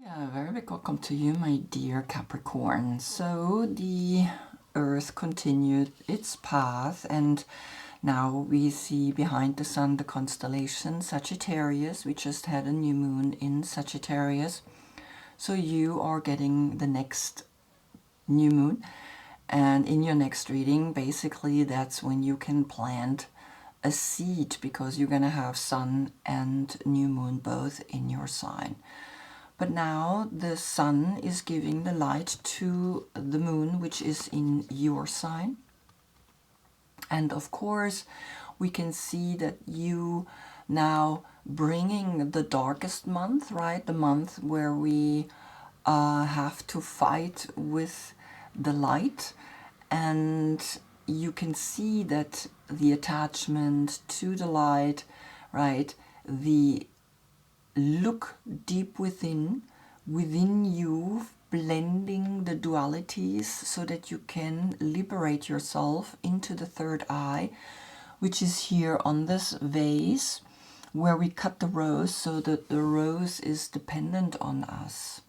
Yeah, very big welcome to you, my dear Capricorn. So the Earth continued its path, and now we see behind the Sun the constellation Sagittarius. We just had a new moon in Sagittarius. So you are getting the next new moon, and in your next reading, basically that's when you can plant a seed, because you're going to have Sun and new moon both in your sign. But now the Sun is giving the light to the moon, which is in your sign. And of course, we can see that you now bringing the darkest month, right? The month where we have to fight with the light. And you can see that the attachment to the light, right? The look deep within you, blending the dualities so that you can liberate yourself into the third eye, which is here on this vase where we cut the rose so that the rose is dependent on us.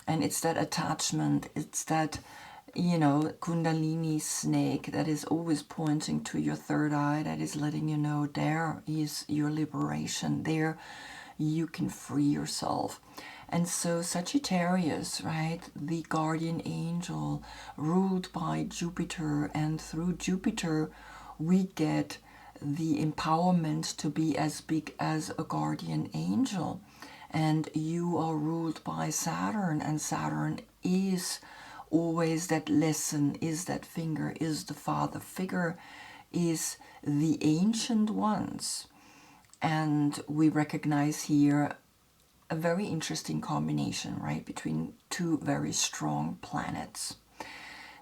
And it's that attachment, it's that, you know, Kundalini snake that is always pointing to your third eye, that is letting you know there is your liberation, there you can free yourself. And so Sagittarius, right, the guardian angel ruled by Jupiter, and through Jupiter we get the empowerment to be as big as a guardian angel. And you are ruled by Saturn, and Saturn is always that lesson, is that finger, is the father figure, is the ancient ones. And we recognize here a very interesting combination, right, between two very strong planets.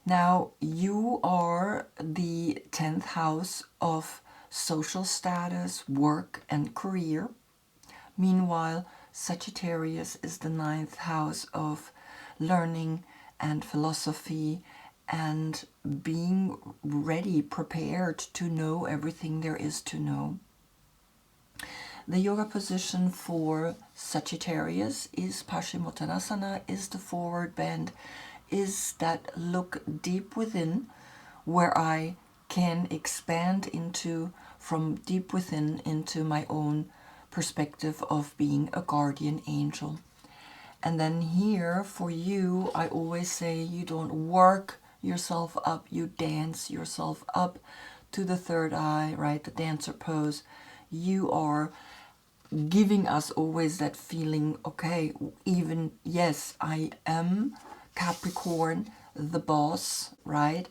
Now, you are the 10th house of social status, work, and career. Meanwhile, Sagittarius is the 9th house of learning and philosophy and being ready, prepared to know everything there is to know. The yoga position for Sagittarius is Paschimottanasana, is the forward bend, is that look deep within where I can expand into, from deep within, into my own perspective of being a guardian angel. And then here for you, I always say you don't work yourself up, you dance yourself up to the third eye, right? The dancer pose. You are giving us always that feeling, okay, even, yes, I am Capricorn, the boss, right?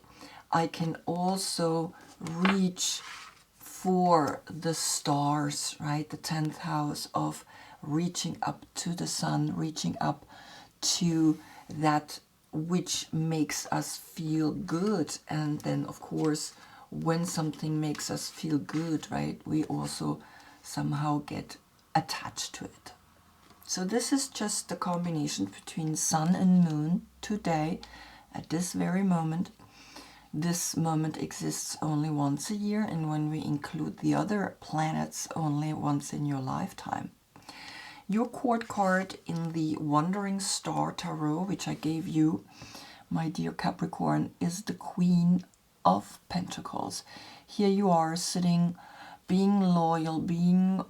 I can also reach for the stars, right? The 10th house of reaching up to the sun, reaching up to that which makes us feel good. And then, of course, when something makes us feel good, right, we also somehow get attached to it. So this is just the combination between sun and moon today, at this very moment. This moment exists only once a year, and when we include the other planets, only once in your lifetime. Your court card in the Wandering Star Tarot, which I gave you, my dear Capricorn, is the Queen of Pentacles. Here you are sitting, being loyal, being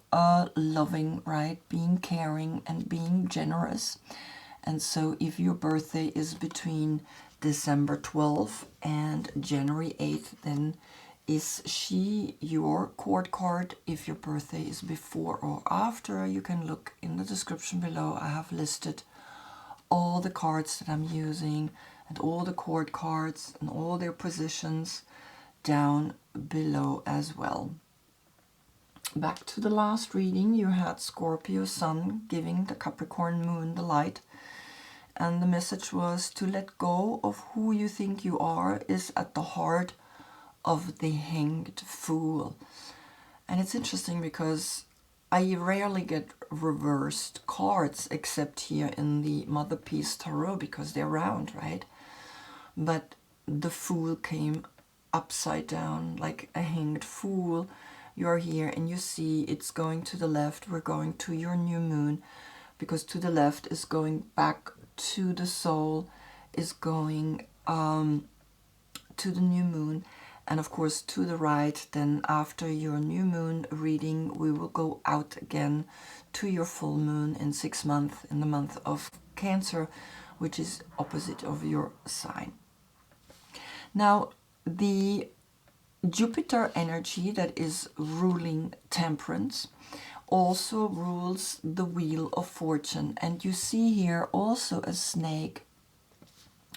loving, right? Being caring and being generous. And so if your birthday is between December 12th and January 8th, then is she your court card? If your birthday is before or after, you can look in the description below. I have listed all the cards that I'm using and all the court cards and all their positions down below as well. Back to the last reading, you had Scorpio Sun giving the Capricorn Moon the light. And the message was to let go of who you think you are is at the heart of the Hanged Fool. And it's interesting because I rarely get reversed cards except here in the Mother Peace Tarot because they're round, right? But the Fool came upside down like a hanged fool. You're here and you see it's going to the left. We're going to your new moon. because to the left is going back to the soul, is going to the new moon, and of course to the right, then after your new moon reading, we will go out again to your full moon in 6 months, in the month of Cancer, which is opposite of your sign. Now, the Jupiter energy that is ruling Temperance also rules the Wheel of Fortune. And you see here also a snake,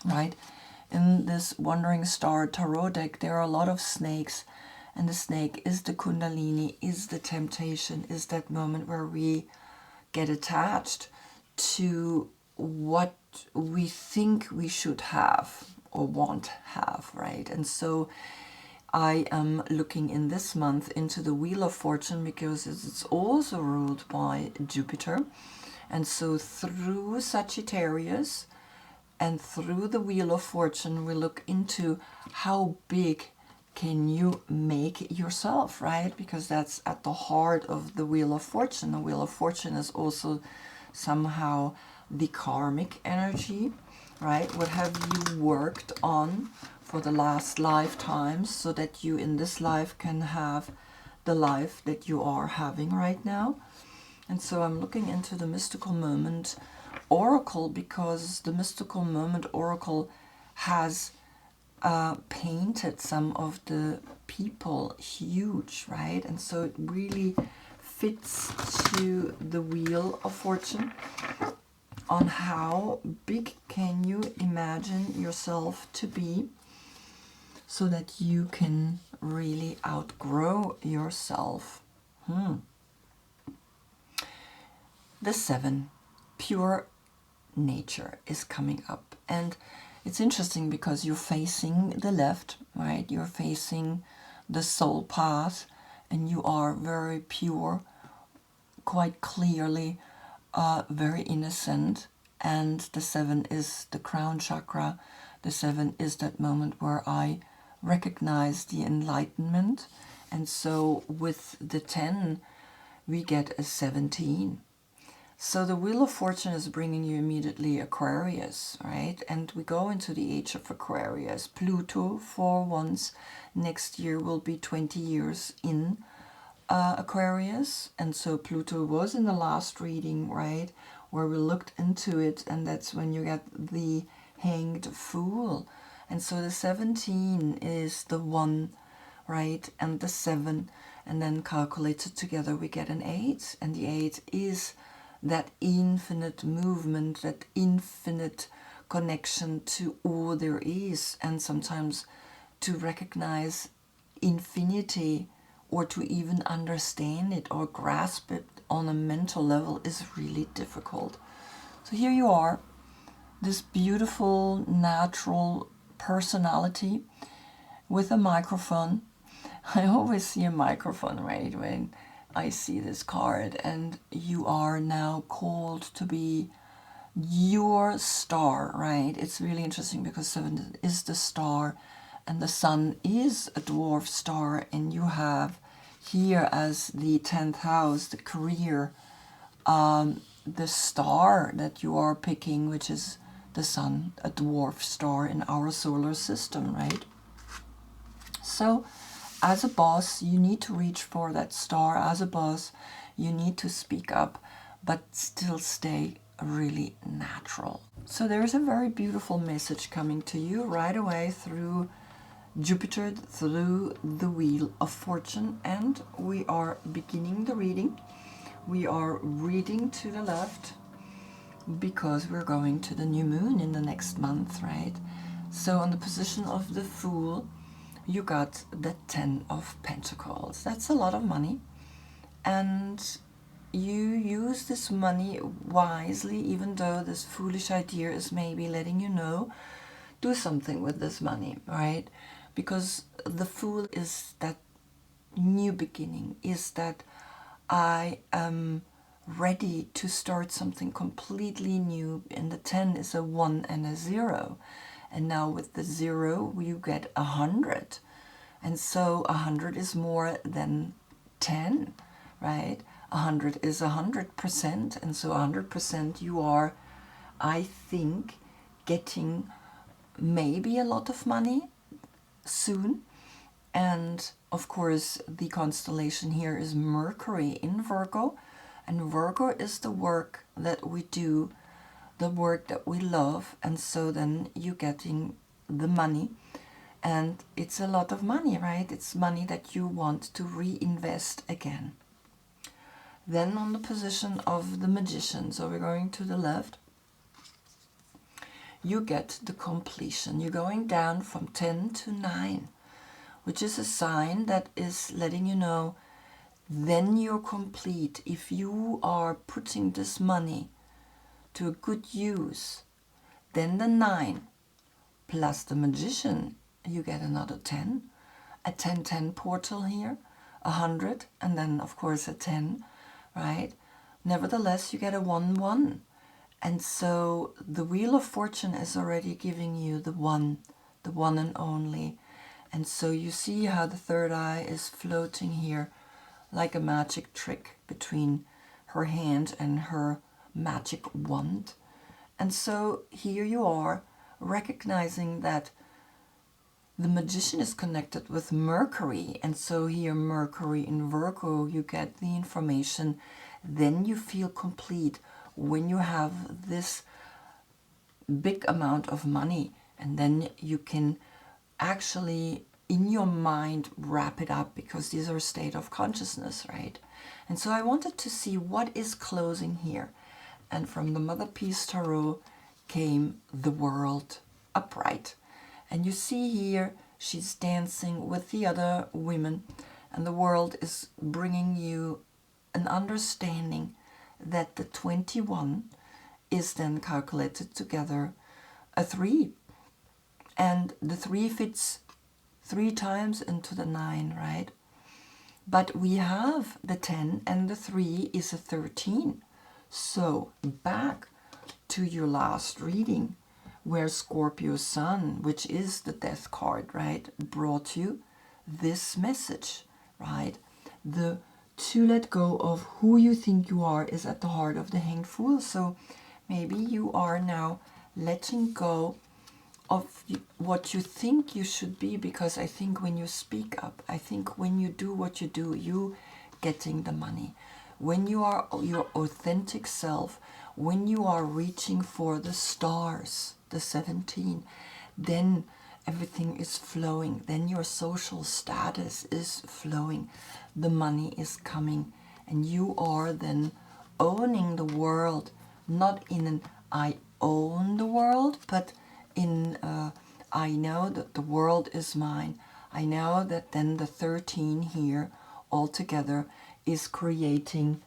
right? In this Wandering Star Tarot deck, there are a lot of snakes. And the snake is the Kundalini, is the temptation, is that moment where we get attached to what we think we should have or want to have, right? And so I am looking in this month into the Wheel of Fortune because it's also ruled by Jupiter. And so through Sagittarius and through the Wheel of Fortune, we look into how big can you make yourself, right? Because that's at the heart of the Wheel of Fortune. The Wheel of Fortune is also somehow the karmic energy, right? What have you worked on for the last lifetimes so that you in this life can have the life that you are having right now? And so I'm looking into the Mystical Moment Oracle because the Mystical Moment Oracle has painted some of the people huge, right? And so it really fits to the Wheel of Fortune on how big can you imagine yourself to be so that you can really outgrow yourself. The 7, pure nature, is coming up. And it's interesting because you're facing the left, right? You're facing the soul path, and you are very pure, quite clearly, very innocent. And the 7 is the crown chakra. The 7 is that moment where I recognize the enlightenment. And so with the 10, we get a 17. So the Wheel of Fortune is bringing you immediately Aquarius, right? And we go into the age of Aquarius. Pluto, for once, next year will be 20 years in Aquarius. And so Pluto was in the last reading, right, where we looked into it, and that's when you get the Hanged Fool. And so the 17 is the 1, right, and the 7, and then calculated together we get an 8, and the 8 is that infinite movement, that infinite connection to all there is, and sometimes to recognize infinity or to even understand it or grasp it on a mental level is really difficult. So here you are, this beautiful, natural personality with a microphone. I always see a microphone, right, when I see this card, and you are now called to be your star, right? It's really interesting because 7 is the star and the sun is a dwarf star, and you have here as the 10th house, the career, the star that you are picking, which is the sun, a dwarf star in our solar system, right? So as a boss, you need to reach for that star. As a boss, you need to speak up, but still stay really natural. So there's a very beautiful message coming to you right away through Jupiter, through the Wheel of Fortune. And we are beginning the reading. We are reading to the left because we're going to the new moon in the next month, right? So on the position of the Fool, you got the 10 of Pentacles. That's a lot of money. And you use this money wisely, even though this foolish idea is maybe letting you know, do something with this money, right? Because the Fool is that new beginning, is that I am ready to start something completely new. And the 10 is a 1 and a 0. And now with the 0, you get 100. And so 100 is more than 10, right? 100 is 100%, and so 100% you are, I think, getting maybe a lot of money soon. And of course the constellation here is Mercury in Virgo, and Virgo is the work that we do, the work that we love, and so then you're getting the money, and it's a lot of money, right? It's money that you want to reinvest again. Then on the position of the Magician, so we're going to the left, you get the completion. You're going down from 10 to 9, which is a sign that is letting you know then you're complete. If you are putting this money to a good use, then the 9 plus the Magician, you get another 10, a 10-10 portal here, 100, and then of course a 10, right? Nevertheless, you get a 1-1. And so the Wheel of Fortune is already giving you the one and only. And so you see how the third eye is floating here like a magic trick between her hand and her magic wand. And so here you are recognizing that the Magician is connected with Mercury, and so here Mercury in Virgo, you get the information, then you feel complete when you have this big amount of money, and then you can actually in your mind wrap it up, because these are state of consciousness, right? And so I wanted to see what is closing here, and from the Mother Peace Tarot came the World upright. And you see here she's dancing with the other women, and the World is bringing you an understanding that the 21 is then calculated together a 3, and the 3 fits 3 times into the 9, right? But we have the 10, and the 3 is a 13. So back to your last reading, where Scorpio Sun, which is the death card, right, brought you this message, right? The to let go of who you think you are is at the heart of the Hanged Fool. So maybe you are now letting go of what you think you should be, because I think when you speak up, I think when you do what you do, you getting the money. When you are your authentic self, when you are reaching for the stars, the 17, then everything is flowing. Then your social status is flowing. The money is coming. And you are then owning the world, not in an I own the world, but in I know that the world is mine. I know that then the 13 here altogether is creating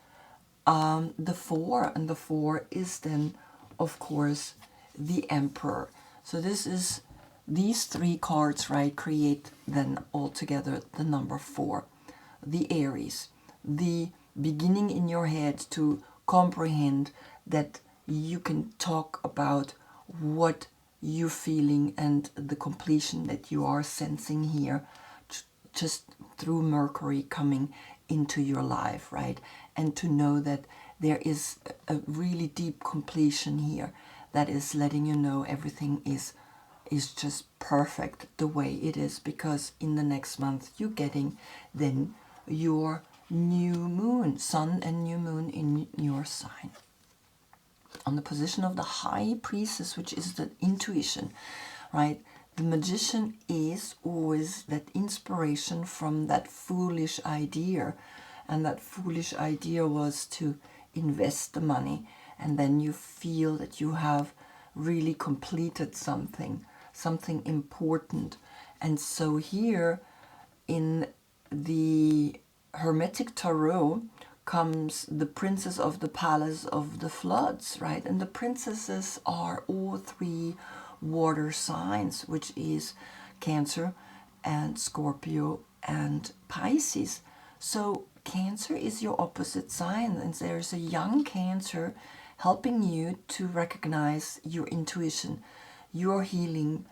the 4, and the 4 is then, of course, the Emperor. So this is these 3 cards, right, create then altogether the number 4, the Aries, the beginning in your head to comprehend that you can talk about what you're feeling and the completion that you are sensing here just through Mercury coming into your life, right? And to know that there is a really deep completion here that is letting you know everything is just perfect the way it is, because in the next month you're getting then your new moon, sun and new moon in your sign. On the position of the High Priestess, which is the intuition, right? The Magician is always that inspiration from that foolish idea, and that foolish idea was to invest the money, and then you feel that you have really completed something important. And so here in the Hermetic Tarot comes the Princess of the Palace of the Floods, right? And the princesses are all 3 water signs, which is Cancer and Scorpio and Pisces. So Cancer is your opposite sign, and there's a young Cancer helping you to recognize your intuition, your healing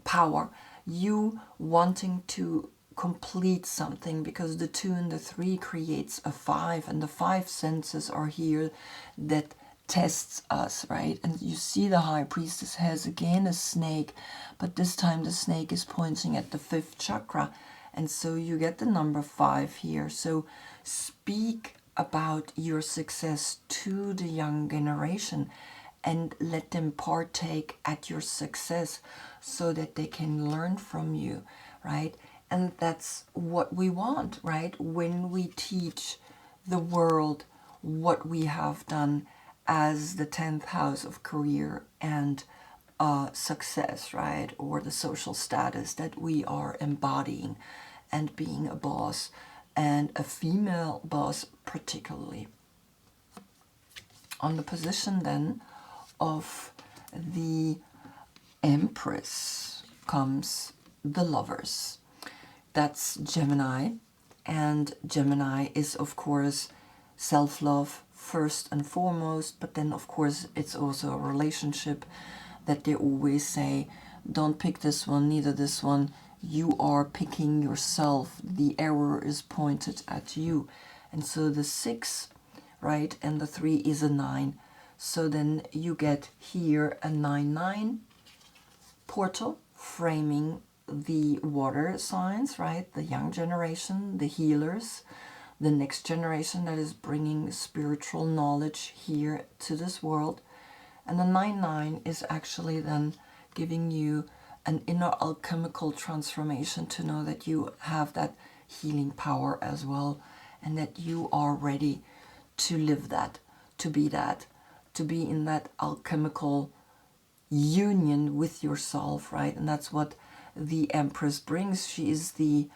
power, you wanting to complete something, because the 2 and the 3 creates a 5, and the 5 senses are here that tests us, right? And you see the High Priestess has again a snake, but this time the snake is pointing at the 5th chakra, and so you get the number 5 here. So speak about your success to the young generation and let them partake at your success so that they can learn from you, right? And that's what we want, right? When we teach the world what we have done as the 10th house of career and success, right? Or the social status that we are embodying and being a boss, and a female boss particularly. On the position then of the Empress comes the Lovers. That's Gemini, and Gemini is of course self-love first and foremost, but then of course it's also a relationship that they always say, don't pick this one, neither this one, you are picking yourself, the error is pointed at you. And so the 6, right, and the 3 is a 9, so then you get here a 9-9 portal framing the water signs, right, the young generation, the healers, the next generation that is bringing spiritual knowledge here to this world. And the 9-9 is actually then giving you an inner alchemical transformation to know that you have that healing power as well, and that you are ready to live that, to be in that alchemical union with yourself, right? And that's what the Empress brings. She is the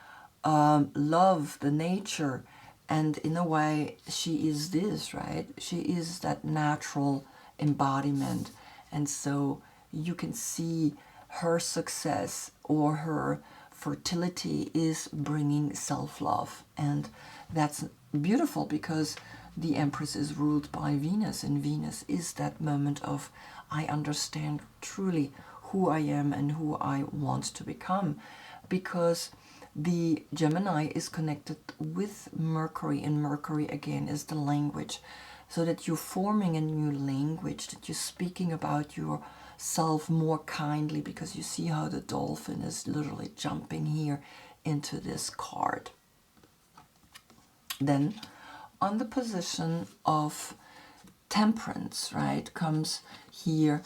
love, the nature, and in a way she is this, right? She is that natural embodiment. And so you can see her success or her fertility is bringing self-love, and that's beautiful because the Empress is ruled by Venus, and Venus is that moment of I understand truly who I am and who I want to become, because the Gemini is connected with Mercury, and Mercury again is the language, so that you're forming a new language, that you're speaking about yourself more kindly, because you see how the dolphin is literally jumping here into this card. Then on the position of Temperance, right, comes here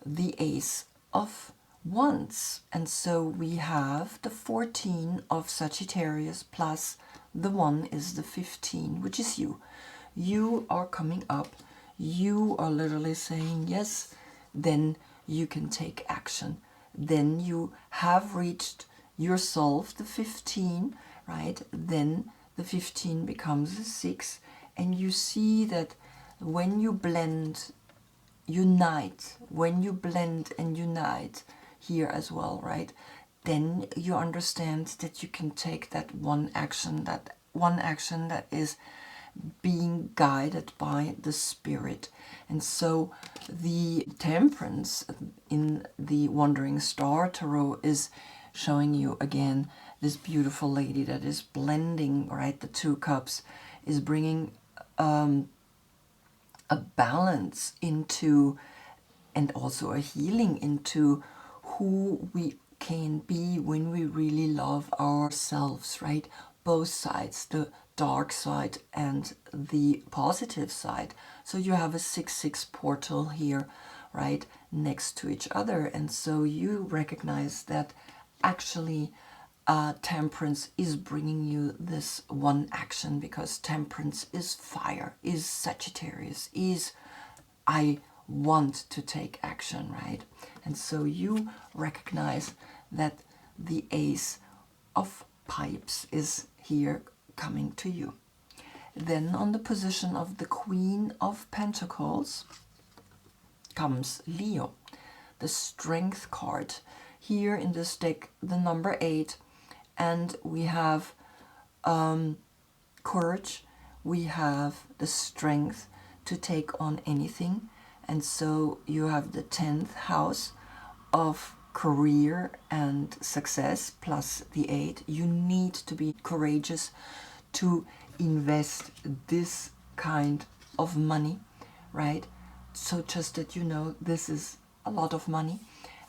the Ace of Wands, and so we have the 14 of Sagittarius plus the 1 is the 15, which is you. You are coming up, you are literally saying yes, then you can take action. Then you have reached yourself, the 15, right? Then the 15 becomes a 6, and you see that when you blend, unite, when you blend and unite here as well, right? Then you understand that you can take that one action that is being guided by the spirit. And so the Temperance in the Wandering Star Tarot is showing you again this beautiful lady that is blending, right? The 2 cups is bringing a balance into, and also a healing into who we can be when we really love ourselves, right? Both sides, the dark side and the positive side. So you have a 6-6 portal here, right, next to each other. And so you recognize that actually Temperance is bringing you this one action, because Temperance is fire, is Sagittarius, is I want to take action, right? And so you recognize that the Ace of Pipes is here coming to you. Then on the position of the Queen of Pentacles comes Leo, the Strength card. Here in this deck, the number 8, and we have courage, we have the strength to take on anything. And so you have the 10th house of career and success plus the 8, you need to be courageous to invest this kind of money, right? So just that you know, this is a lot of money.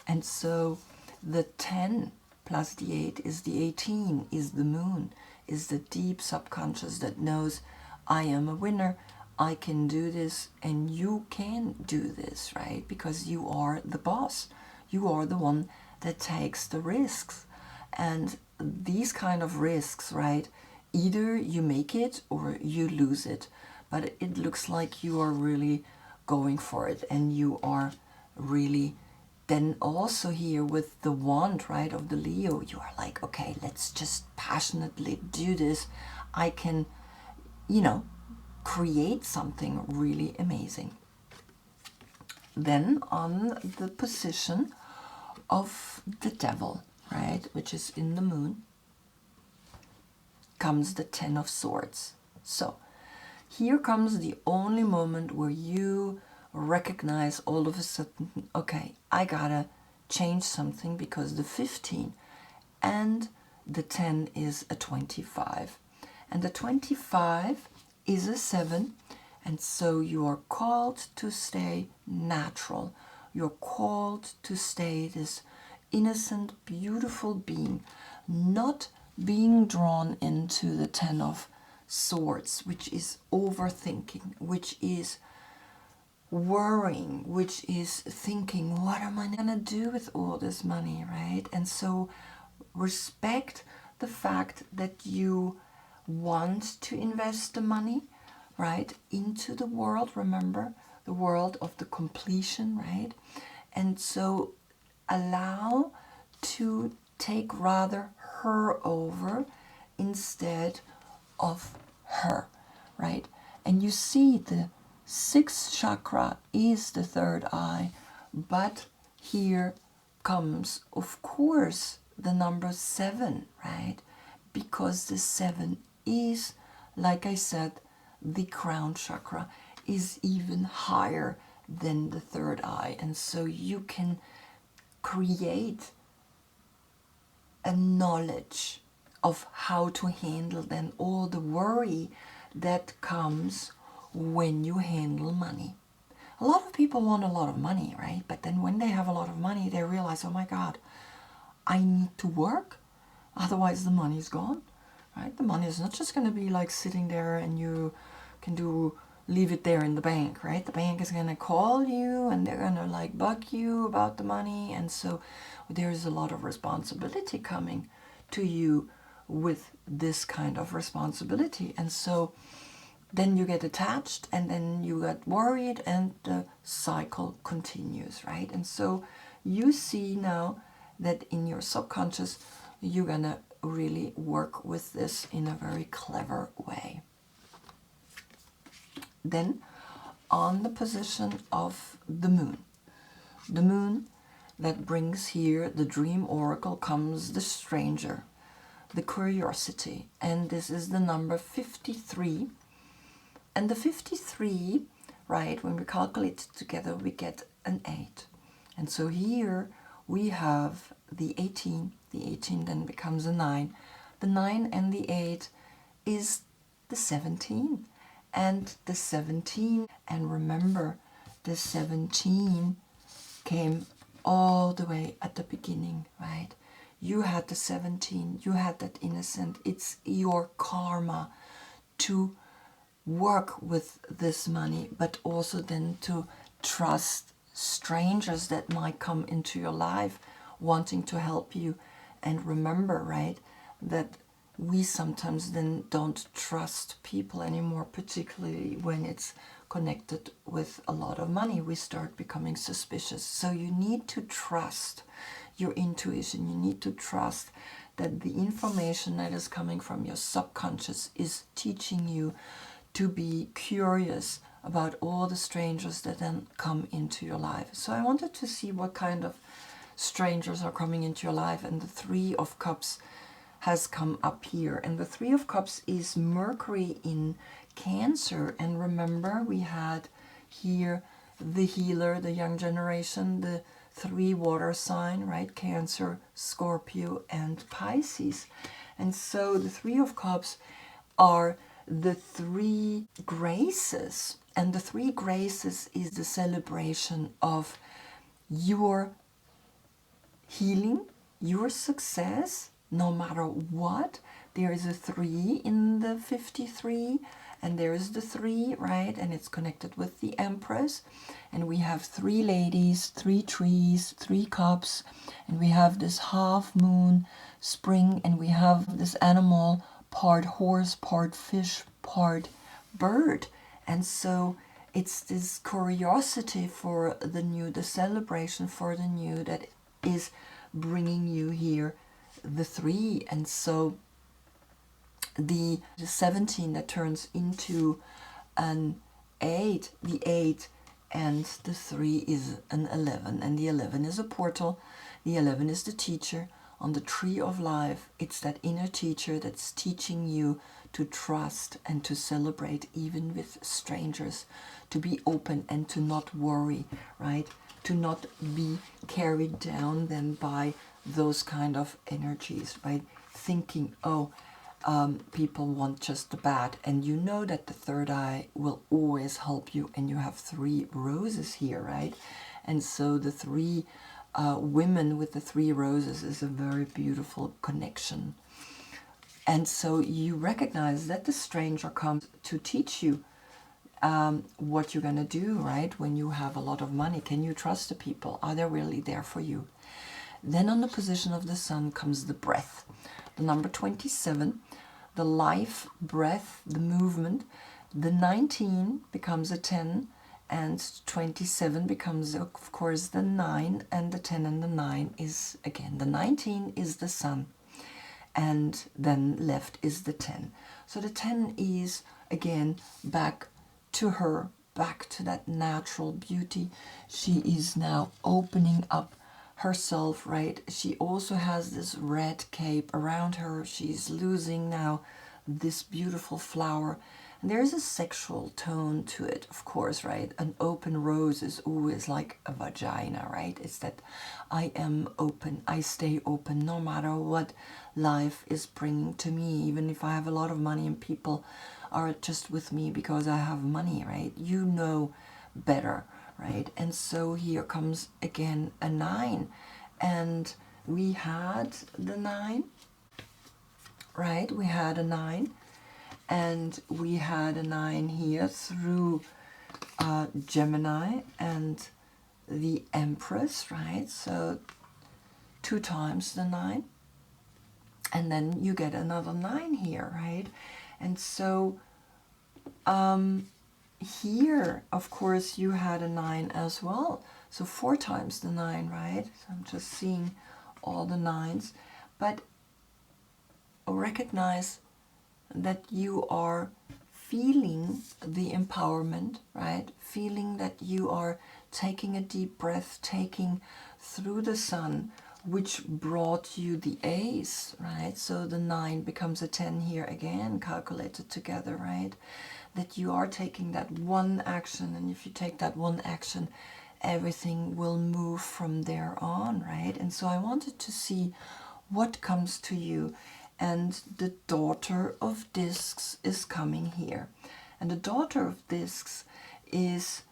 And so the 10 plus the 8 is the 18, is the moon, is the deep subconscious that knows I am a winner, I can do this, and you can do this, right? Because you are the boss. You are the one that takes the risks. And these kind of risks, right? Either you make it or you lose it. But it looks like you are really going for it, and you are really then also here with the wand, right, of the Leo, you are like, okay, let's just passionately do this. I can, you know, create something really amazing. Then on the position of the devil, right, which is in the moon, comes the 10 of swords. So here comes the only moment where you recognize all of a sudden, okay, I gotta change something, because the 15 and the 10 is a 25. And the 25 is a 7, and so you are called to stay natural. You're called to stay this innocent, beautiful being, not being drawn into the 10 of swords, which is overthinking, which is worrying, which is thinking, what am I gonna do with all this money, right? And so respect the fact that you want to invest the money, right, into the world. Remember, the world of the completion, right? And so allow to take rather her over instead of her, right? And you see the 6th chakra is the 3rd eye, but here comes, of course, the number 7, right? Because the 7 is, like I said, the crown chakra is even higher than the 3rd eye. And so you can create a knowledge of how to handle then all the worry that comes when you handle money. A lot of people want a lot of money, right? But then when they have a lot of money, they realize, oh my God, I need to work, otherwise the money's gone, right? The money is not just going to be like sitting there and you can leave it there in the bank, right? The bank is going to call you and they're going to like bug you about the money. And so there's a lot of responsibility coming to you with this kind of responsibility. And so then you get attached, and then you get worried, and the cycle continues, right? And so you see now that in your subconscious, you're gonna really work with this in a very clever way. Then on the position of the moon that brings here the dream oracle, comes the stranger, the curiosity, and this is the number 53. And the 53, right, when we calculate it together, we get an 8. And so here we have the 18. The 18 then becomes a 9. The 9 and the 8 is the 17. And the 17, and remember, the 17 came all the way at the beginning, right? You had the 17, you had that innocent. It's your karma to work with this money, but also then to trust strangers that might come into your life wanting to help you. And remember, right, that we sometimes then don't trust people anymore, particularly when it's connected with a lot of money. We start becoming suspicious. So you need to trust your intuition. You need to trust that the information that is coming from your subconscious is teaching you to be curious about all the strangers that then come into your life. So I wanted to see what kind of strangers are coming into your life, and the 3 of Cups has come up here. And the 3 of Cups is Mercury in Cancer. And remember, we had here the healer, the young generation, the 3 water sign, right? Cancer, Scorpio, and Pisces. And so the 3 of Cups are the 3 graces. And the 3 graces is the celebration of your healing, your success, no matter what. There is a 3 in the 53, and there is the 3, right? And it's connected with the Empress. And we have 3 ladies, 3 trees, 3 cups, and we have this half moon spring, and we have this animal, part horse, part fish, part bird. And so it's this curiosity for the new, the celebration for the new, that is bringing you here the 3. And so the 17 that turns into an 8, the 8 and the 3 is an 11, and the 11 is a portal. The 11 is the teacher. On the tree of life, it's that inner teacher that's teaching you to trust and to celebrate even with strangers, to be open and to not worry, right? To not be carried down then by those kind of energies, right? Thinking, oh, people want just the bad, and you know that the third eye will always help you, and you have 3 roses here, right? And so the 3 women with the 3 roses is a very beautiful connection. And so you recognize that the stranger comes to teach you what you're going to do, right? When you have a lot of money, can you trust the people? Are they really there for you? Then on the position of the sun comes the breath, the number 27, the life, breath, the movement. The 19 becomes a 10, and 27 becomes, of course, the 9, and the 10 and the 9 is, again, the 19 is the sun, and then left is the 10. So the 10 is, again, back to her, back to that natural beauty. She is now opening up herself, right? She also has this red cape around her. She's losing now this beautiful flower. And there's a sexual tone to it, of course, right? An open rose is always like a vagina, right? It's that I am open, I stay open no matter what life is bringing to me, even if I have a lot of money and people are just with me because I have money, right? You know better, right? And so here comes again a 9, and we had the 9, right? We had a 9, and we had a 9 here through Gemini and the Empress, right? So 2 times the 9, and then you get another 9 here, right? And so here, of course, you had a 9 as well. So 4 times the 9, right? So I'm just seeing all the 9s. But recognize that you are feeling the empowerment, right? Feeling that you are taking a deep breath, taking through the sun, which brought you the ace, right? So the 9 becomes a 10 here again, calculated together, right? That you are taking that one action, and if you take that one action, everything will move from there on, right? And so I wanted to see what comes to you. And the Daughter of Discs is coming here. And the Daughter of Discs is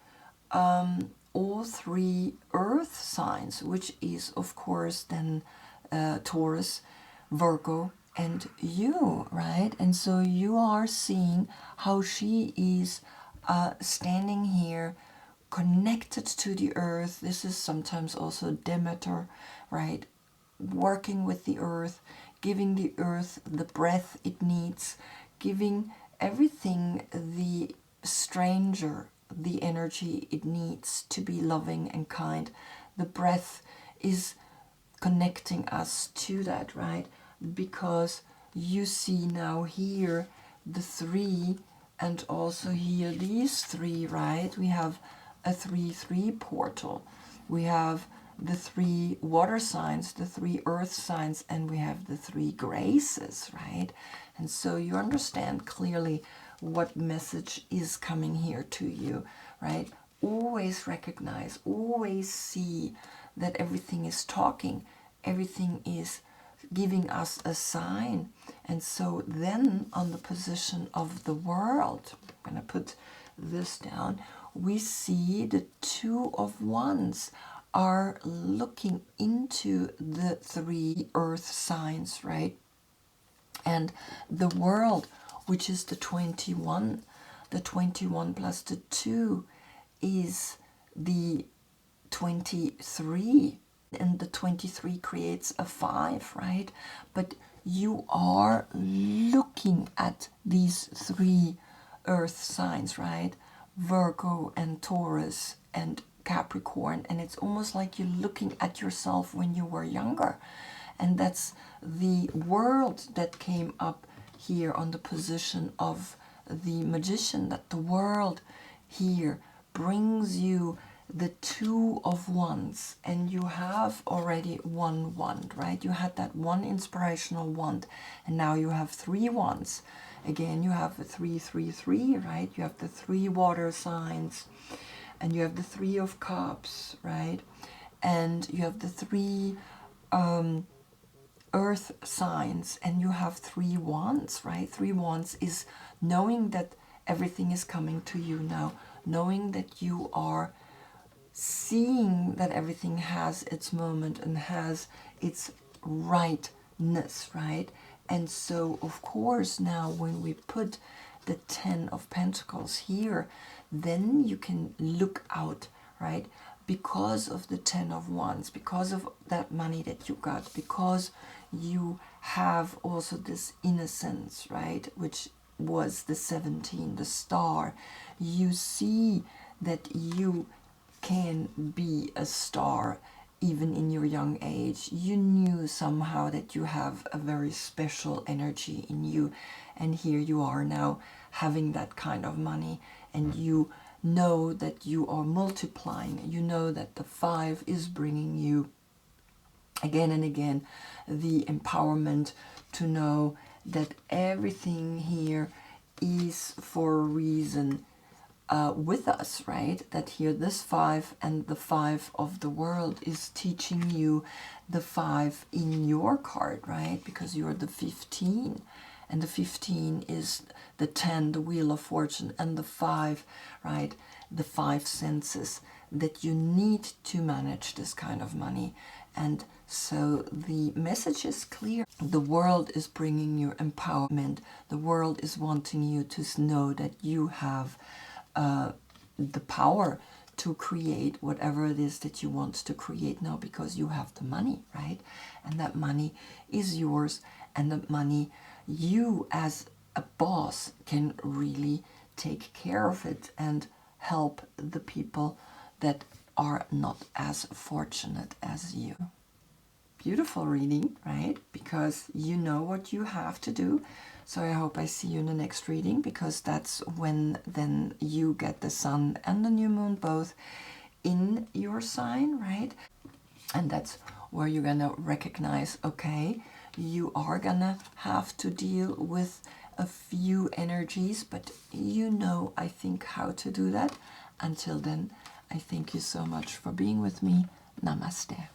all 3 earth signs, which is, of course, then Taurus, Virgo, and you, right? And so you are seeing how she is standing here, connected to the earth. This is sometimes also Demeter, right? Working with the earth, giving the earth the breath it needs, giving everything the stranger the energy it needs to be loving and kind. The breath is connecting us to that, right? Because you see now here the 3, and also here these 3, right? We have a 3-3 portal. We have the 3 water signs, the 3 earth signs, and we have the 3 graces, right? And so you understand clearly what message is coming here to you, right? always recognize, always see that everything is talking, everything is giving us a sign. And so then on the position of the world, I'm going to put this down, we see the Two of Wands are looking into the 3 earth signs, right? And the world, which is the 21 plus the 2 is the 23, and the 23 creates a 5, right? But you are looking at these 3 earth signs, right? Virgo and Taurus and Capricorn, and it's almost like you're looking at yourself when you were younger. And that's the world that came up here on the position of the Magician, that the world here brings you the Two of Wands, and you have already one wand, right? You had that one inspirational wand, and now you have 3 wands. Again, you have the 3, 3, 3, right? You have the 3 water signs, and you have the 3 of Cups, right? And you have the 3 earth signs, and you have 3 wands, right? 3 wands is knowing that everything is coming to you now, knowing that you are seeing that everything has its moment and has its rightness, right? And so, of course, now when we put the 10 of Pentacles here, then you can look out, right? Because of the 10 of Wands, because of that money that you got, because you have also this innocence, right? Which was the 17, the star. You see that you can be a star even in your young age. You knew somehow that you have a very special energy in you, and here you are now having that kind of money, and you know that you are multiplying. You know that the 5 is bringing you again and again the empowerment to know that everything here is for a reason with us, right? That here this 5 and the 5 of the world is teaching you the 5 in your card, right? Because you're the 15, and the 15 is the 10, the Wheel of Fortune, and the 5, right? The 5 senses that you need to manage this kind of money. And so the message is clear. The world is bringing you empowerment. The world is wanting you to know that you have the power to create whatever it is that you want to create now, because you have the money, right? And that money is yours, and that money, you as a boss can really take care of it and help the people that are not as fortunate as you. Beautiful reading, right? Because you know what you have to do. So I hope I see you in the next reading, because that's when then you get the sun and the new moon both in your sign, right? And that's where you're gonna recognize, okay, you are gonna have to deal with a few energies, but you know, I think, how to do that. Until then, I thank you so much for being with me. Namaste.